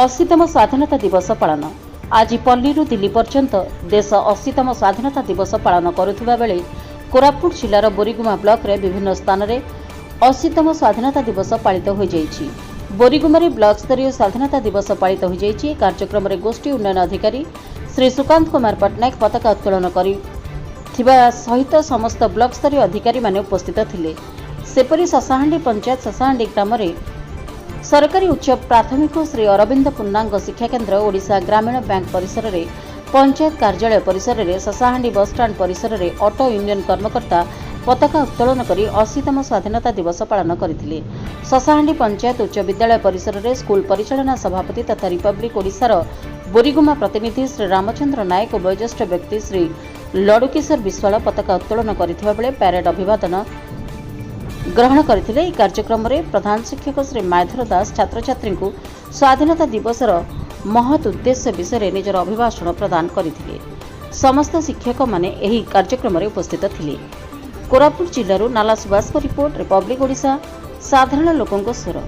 80तम स्वाधीनता दिवस पालन। आज पल्लीरू दिल्ली पर्यंत देश 80तम स्वाधीनता दिवस पालन करुवा बेले कोरापुट जिलार बोरीगुमा ब्लॉक रे विभिन्न स्थान में 80तम स्वाधीनता दिवस पालित हो जाइछि। बोरीगुमारे ब्लॉक स्तरीय स्वाधीनता दिवस पालित हो जाइछि। कार्यक्रम में गोष्ठी उन्नयन अधिकारी श्री सुकांत कुमार पट्टनायक पताका उत्तोलन करिथिबा सहित समस्त ब्लॉक स्तरीय अधिकारी माने उपस्थित थिले। सेपरी ससाहांडी पंचायत ससाहांडी ग्राम रे सरकारी उच्च प्राथमिक श्री अरविंद पूर्णांग शिक्षा केन्द्र ओडिशा ग्रामीण बैंक परिसर में पंचायत कार्यालय परिसर में ससाहांडी बस स्टाण्ड परिसर में ऑटो यूनियन कर्मकर्ता पताका उत्तोलन करी 80तम स्वाधीनता दिवस पालन करथिले। ससाहांडी पंचायत उच्च विद्यालय परिसर में स्कूल परिचालना सभापति तथा रिपब्लिक ओडिशार बोरीगुमा प्रतिनिधि श्री रामचंद्र नायक और वयोज्येष्ठ व्यक्ति श्री लडुकिशोर विश्वाल पताका उत्तोलन करथिबा बेले पैरेड अभिवादन ग्रहण करथिले। ई कार्यक्रम में प्रधान शिक्षक श्री मायधर दास छात्र छात्री को स्वाधीनता दिवसर महत् उद्देश्य विषय निजर अभिभाषण प्रदान करथिले। समस्त शिक्षक माने एही कार्यक्रम में उपस्थित थिले। कोरापुट जिल्लारू नाला सुभाष रिपोर्ट रिपब्लिक ओडिशा साधारण लोकंक स्वर।